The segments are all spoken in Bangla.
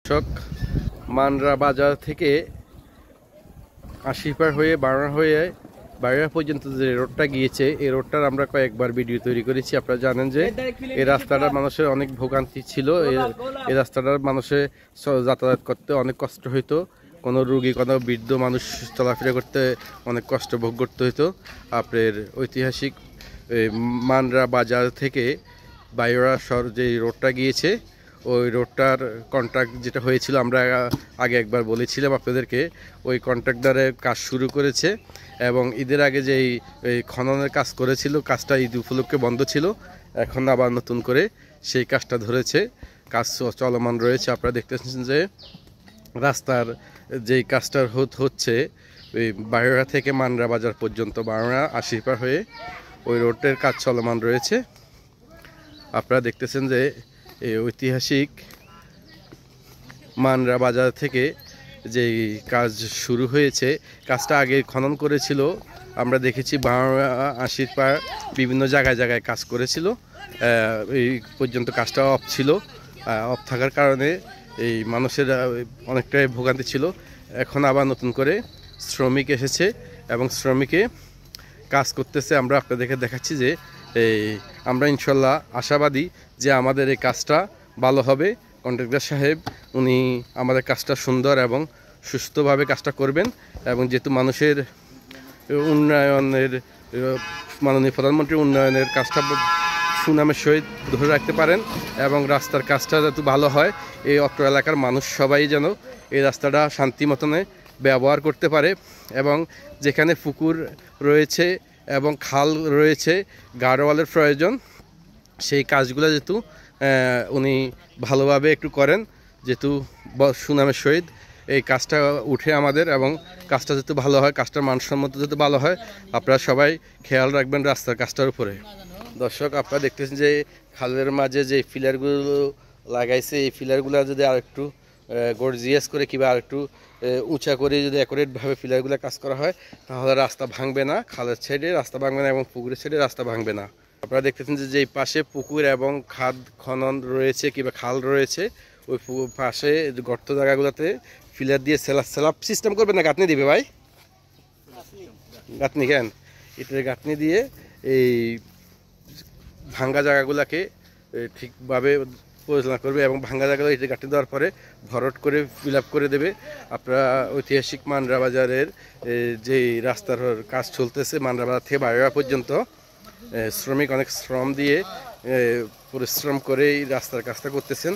দর্শক, মানরা বাজার থেকে আশিপার হয়ে বাড়া হয়ে বাইরা পর্যন্ত যে রোডটা গিয়েছে, এই রোডটার আমরা কয়েকবার ভিডিও তৈরি করেছি। আপনারা জানেন যে এই রাস্তাটা মানুষের অনেক ভোগান্তি ছিল। এই রাস্তাটার মানুষের যাতায়াত করতে অনেক কষ্ট হইতো। কোনো রুগী, কোনো বৃদ্ধ মানুষ চলাফেরা করতে অনেক কষ্ট ভোগ করতে হইতো। আপনার ঐতিহাসিক মানরা বাজার থেকে বাইরা যে রোডটা গিয়েছে, ওই রোডটার কন্ট্রাক্ট যেটা হয়েছিল, আমরা আগে একবার বলেছিলাম আপনাদেরকে, ওই কন্ট্রাক্টরে কাজ শুরু করেছে এবং ঈদের আগে যে এই খননের কাজ করেছিল, কাজটা ঈদ উপলক্ষে বন্ধ ছিল। এখন আবার নতুন করে সেই কাজটা ধরেছে, কাজ চলমান রয়েছে। আপনারা দেখতেছেন যে রাস্তার যেই কাজটা হচ্ছে ওই বাইরা থেকে মানরা বাজার পর্যন্ত, বাংলা আশিপার হয়ে ওই রোডের কাজ চলমান রয়েছে। আপনারা দেখতেছেন যে এই ঐতিহাসিক মানরা বাজার থেকে যেই কাজ শুরু হয়েছে, কাজটা আগে খনন করেছিল। আমরা দেখেছি বাংলা আশির পার বিভিন্ন জায়গায় জায়গায় কাজ করেছিল। এই পর্যন্ত কাজটা অফ ছিল। অফ থাকার কারণে এই মানুষের অনেকটাই ভোগান্তি ছিল। এখন আবার নতুন করে শ্রমিক এসেছে এবং শ্রমিকে কাজ করতেছে। আমরা আপনাদেরকে দেখাচ্ছি যে আমরা ইনশাল্লাহ আশাবাদী যে আমাদের এই কাজটা ভালো হবে। কন্ট্রাক্টর সাহেব উনি আমাদের কাজটা সুন্দর এবং সুস্থভাবে কাজটা করবেন এবং যেহেতু মানুষের উন্নয়নের, মাননীয় প্রধানমন্ত্রীর উন্নয়নের কাজটা সুনামের সহিত ধরে রাখতে পারেন এবং রাস্তার কাজটা যাতে ভালো হয়, এই অত্র এলাকার মানুষ সবাই যেন এই রাস্তাটা শান্তি মতনে ব্যবহার করতে পারে এবং যেখানে পুকুর রয়েছে এবং খাল রয়েছে, গার্ডওয়ালের প্রয়োজন, সেই কাজগুলো যেহেতু উনি ভালোভাবে একটু করেন, যেহেতু সুনামের সহিত এই কাজটা উঠে আমাদের এবং কাজটা যাতে ভালো হয়, কাজটার মানসম্মত যাতে ভালো হয়, আপনারা সবাই খেয়াল রাখবেন রাস্তার কাজটার উপরে। দর্শক, আপনারা দেখতেছেন যে খালের মাঝে যে পিলারগুলো লাগাইছে, এই পিলারগুলো যদি আর একটু গর্জিয়াস করে কিংবা আর একটু উঁচা করে যদি অ্যাকুরেটভাবে পিলারগুলো কাজ করা হয়, তাহলে রাস্তা ভাঙবে না, খালের সাইডে রাস্তা ভাঙবে না এবং পুকুরের সাইডে রাস্তা ভাঙবে না। আপনারা দেখতেছেন যে এই পাশে পুকুর এবং খাদ খনন রয়েছে কিংবা খাল রয়েছে, ওই পাশে গর্ত জায়গাগুলোতে পিলার দিয়ে স্ল্যাব সিস্টেম করবে না, গাঁথনি দিবে ভাই, গাঁথনি কেন এটার গাঁথনি দিয়ে এই ভাঙ্গা জায়গাগুলোকে ঠিকভাবে পরিচালনা করবে এবং ভাঙ্গা জায়গাগুলো এটা গাঁথনি দেওয়ার পরে ভরট করে ফিল আপ করে দেবে। আপনারা ঐতিহাসিক মানরা বাজারের যেই রাস্তার কাজ চলতেছে, মানরা বাজার থেকে বাইরা পর্যন্ত শ্রমিক অনেক শ্রম দিয়ে পরিশ্রম করে এই রাস্তার কাজটা করতেছেন।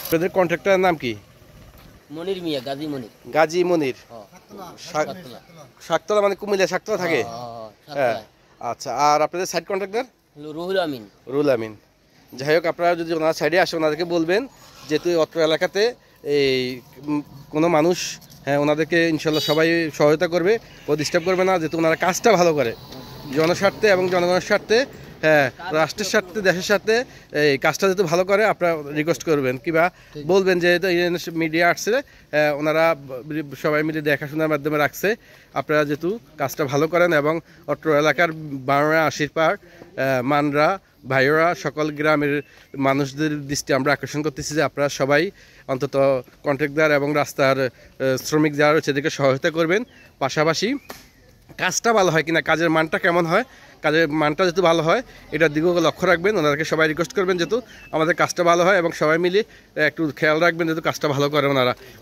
আপনাদের কন্ট্রাক্টরের নাম কি? মনির মিয়া, গাজী মনির। গাজী মনির, শাকতলা, মানে কুমিল্লা শাকতলা থাকে। হ্যাঁ, আচ্ছা। আর আপনাদের সাইড কন্ট্রাক্টর? রুহুল আমিন। রুহুল আমিন। যাই হোক, আপনারা যদি ওনার সাইডে আসে ওনাদেরকে বলবেন যেহেতু অত্র এলাকাতে এই কোনো মানুষ, হ্যাঁ, ওনাদেরকে ইনশাল্লাহ সবাই সহায়তা করবে, ও ডিস্টার্ব করবে না, যেহেতু ওনারা কাজটা ভালো করে জনস্বার্থে এবং জনগণের স্বার্থে, হ্যাঁ, রাষ্ট্রের স্বার্থে, দেশের স্বার্থে এই কাজটা যেহেতু ভালো করে, আপনারা রিকোয়েস্ট করবেন কিংবা বলবেন যে মিডিয়া আসছে, ওনারা সবাই মিলে দেখাশোনার মাধ্যমে রাখছে, আপনারা যেহেতু কাজটা ভালো করেন এবং অত্র এলাকার বাংলা আশির পার মানরা ভাইয়েরা সকল গ্রামের মানুষদের দৃষ্টি আমরা আকর্ষণ করতেছি যে আপনারা সবাই অন্তত কন্ট্রাক্টর এবং রাস্তার শ্রমিক যারা রয়েছে এদেরকে সহায়তা করবেন। পাশাপাশি কাজটা ভালো হয় কিনা, কাজের মানটা কেমন হয়, কাজের মানটা যেহেতু ভালো হয় এটার দিকেও লক্ষ্য রাখবেন। ওনাদেরকে সবাই রিকোয়েস্ট করবেন যেহেতু আমাদের কাজটা ভালো হয় এবং সবাই মিলে একটু খেয়াল রাখবেন যেহেতু কাজটা ভালো করে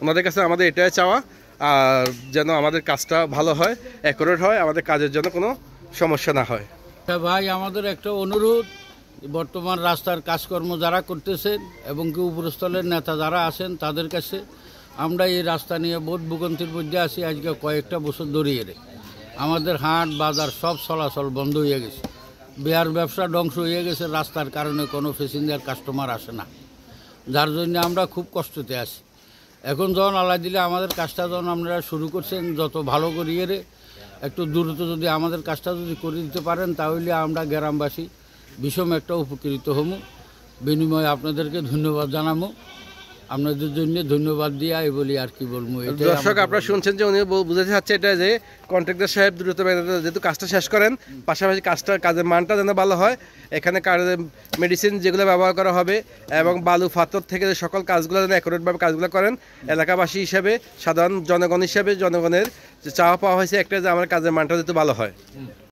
ওনাদের কাছে আমাদের এটাই চাওয়া, আর যেন আমাদের কাজটা ভালো হয়, অ্যাকুরেট হয়, আমাদের কাজের জন্য কোনো সমস্যা না হয়। ভাই, আমাদের একটা অনুরোধ, বর্তমান রাস্তার কাজকর্ম যারা করতেছেন এবং কি উপরস্থলের নেতা যারা আছেন তাদের কাছে আমরা এই রাস্তা নিয়ে বহুত ভোগান্তির মধ্যে আছি। আজকে কয়েকটা বছর ধরিয়ে আমাদের হাট বাজার সব চলাচল বন্ধ হয়ে গেছে, বিহার ব্যবসা ধ্বংস হয়ে গেছে, রাস্তার কারণে কোনো প্যাসেঞ্জার কাস্টমার আসে না, যার জন্য আমরা খুব কষ্টতে আছি। এখন যখন আল্লাহ দিলে আমাদের কাজটা যখন আপনারা শুরু করছেন, যত ভালো করিয়ে একটু দ্রুত যদি আমাদের কাজটা যদি করে দিতে পারেন, তাহলে আমরা গ্রামবাসী ভীষণ একটা উপকৃত হবো। বিনিময়ে আপনাদেরকে ধন্যবাদ জানাবো। আপনাদের জন্য ধন্যবাদ দিয়া এই বলি আর কি বলবো। এটাই দর্শক আমাদের আপনারা শুনছেন যে উনি বুঝাতে চাচ্ছে এটা যে কন্ট্রাক্টর সাহেব দ্রুত যেহেতু কাজটা শেষ করেন, পাশাপাশি কাজের মানটা যেন ভালো হয়, এখানে মেডিসিন যেগুলো ব্যবহার করা হবে এবং বালু ফাতর থেকে যে সকল কাজগুলো যেন অ্যাকুরেটভাবে কাজগুলো করেন। এলাকাবাসী হিসেবে, সাধারণ জনগণ হিসেবে জনগণের যে চাওয়া পাওয়া হয়েছে একটা, যে আমার কাজের মানটা যাতে ভালো হয়।